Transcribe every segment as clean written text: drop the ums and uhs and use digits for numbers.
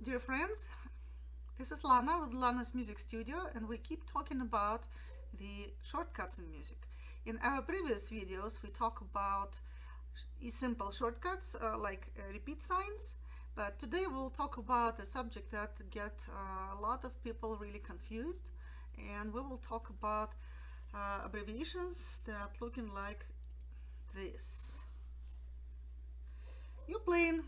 Dear friends, this is Lana with Lana's Music Studio, and we keep talking about the shortcuts in music. In our previous videos, we talk about simple shortcuts like repeat signs, but today we'll talk about a subject that get a lot of people really confused, and we will talk about abbreviations that looking like this. You're playing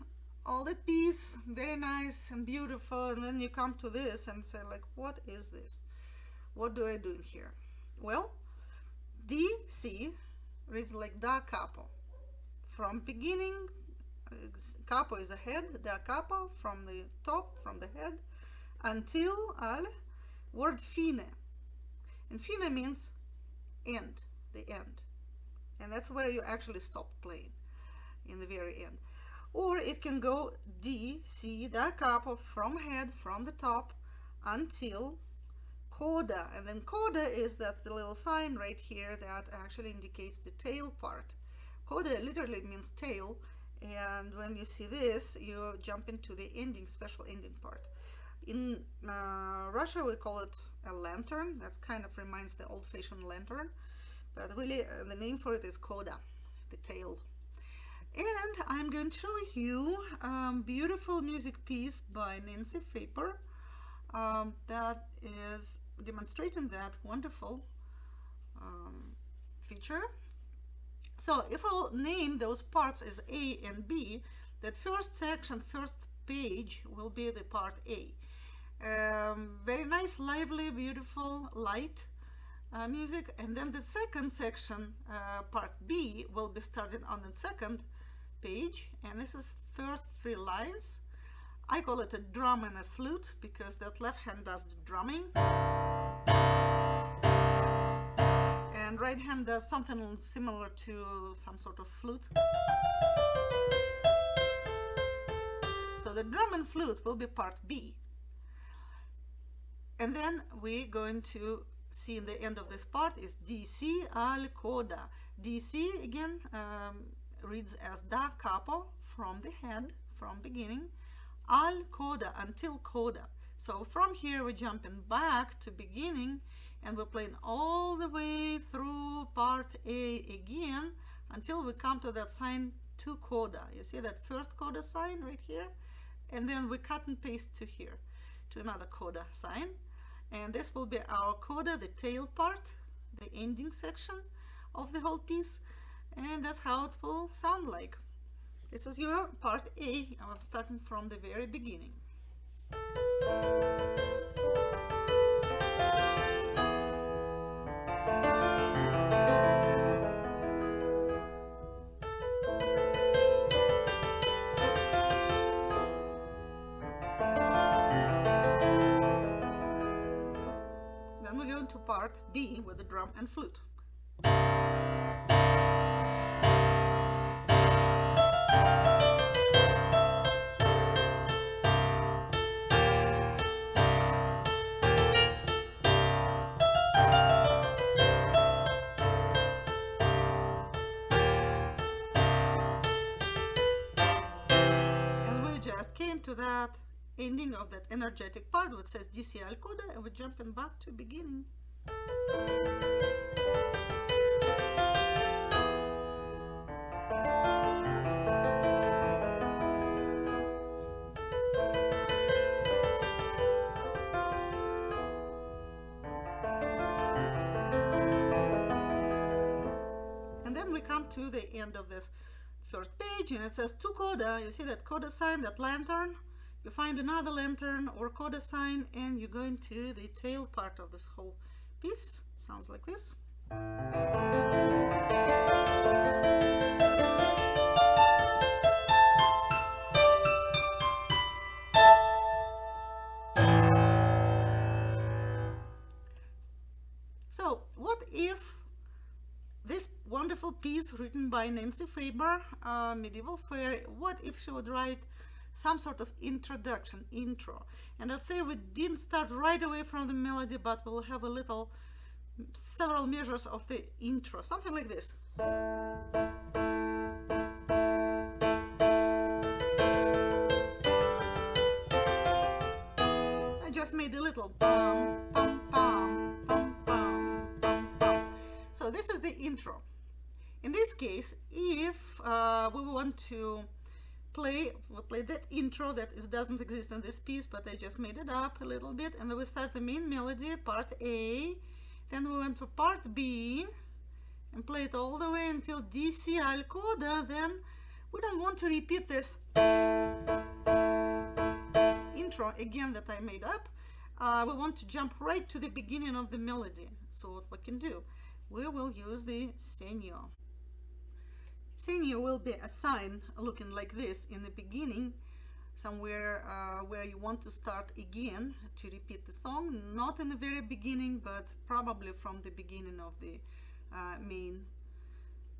all the piece, very nice and beautiful, and then you come to this and say like, what is this? What do I do in here? Well, DC reads like da capo. From beginning, capo is a head, da capo from the top, from the head, until al word fine. And fine means end, the end. And that's where you actually stop playing, in the very end. Or it can go D, C, da capo, from head, from the top, until coda. And then coda is that the little sign right here that actually indicates the tail part. Coda literally means tail, and when you see this, you jump into the ending, special ending part. In Russia, we call it a lantern. That kind of reminds the old-fashioned lantern, but really the name for it is coda, the tail. And I'm going to show you a beautiful music piece by Nancy Faber that is demonstrating that wonderful feature. So if I'll name those parts as A and B, that first section, first page will be the part A. Very nice, lively, beautiful, light music. And then the second section, part B, will be started on the second page, and this is first 3 lines. I call it a drum and a flute because that left hand does the drumming and right hand does something similar to some sort of flute. So the drum and flute will be part B, and then we're going to see in the end of this part is DC al coda. DC again reads as da capo, from the head, from beginning, al coda, until coda. So from here we're jumping back to beginning, and we're playing all the way through part A again until we come to that sign to coda. You see that first coda sign right here, and then we cut and paste to here to another coda sign, and this will be our coda, the tail part, the ending section of the whole piece. And that's how it will sound like. This is your part A. I'm starting from the very beginning. Then we go into part B with the drum and flute. To that ending of that energetic part which says DC al coda, and we're jumping back to beginning. And then we come to the end of this first page, and it says to coda. You see that coda sign, that lantern. You find another lantern or coda sign, and you go into the tail part of this whole piece. Sounds like this. So what if this wonderful piece written by Nancy Faber, medieval fairy, what if she would write some sort of introduction, intro? And let's say we didn't start right away from the melody, but we'll have a little, several measures of the intro, something like this. little pum, pum, pum, pum, pum, pum, pum. So this is the intro. In this case, if we want to play that intro that doesn't exist in this piece, but I just made it up a little bit, and then we start the main melody, part A, then we went to part B, and play it all the way until D, C, al coda. Then we don't want to repeat this intro again that I made up. We want to jump right to the beginning of the melody. So what we can do, we will use the segno. Segno will be a sign looking like this in the beginning, somewhere where you want to start again to repeat the song, not in the very beginning, but probably from the beginning of the main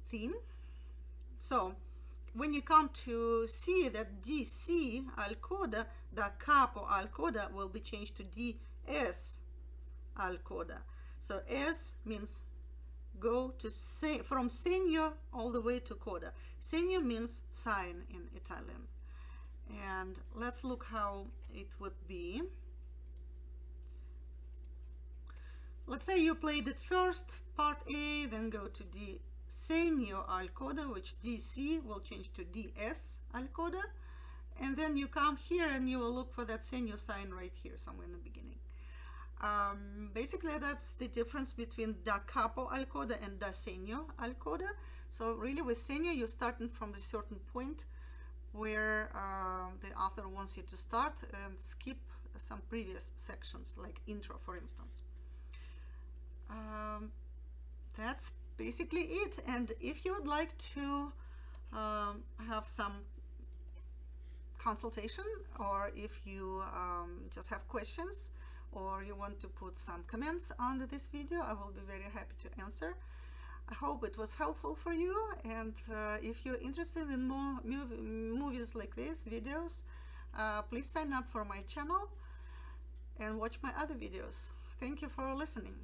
theme. So when you come to see that D, C al coda, da capo al coda will be changed to D, S al coda. So S means go to from segno all the way to coda. Segno means sign in Italian. And let's look how it would be. Let's say you played it first, part A, then go to D segno al coda, which DC will change to DS al coda, and then you come here and you will look for that segno sign right here, somewhere in the beginning. Basically, that's the difference between da capo al coda and da segno al coda. So really with segno, you're starting from a certain point where the author wants you to start and skip some previous sections, like intro, for instance. That's basically it. And if you would like to have some consultation, or if you just have questions, or you want to put some comments on this video, I will be very happy to answer. I hope it was helpful for you, and if you're interested in more movies like this, videos, please sign up for my channel and watch my other videos. Thank you for listening.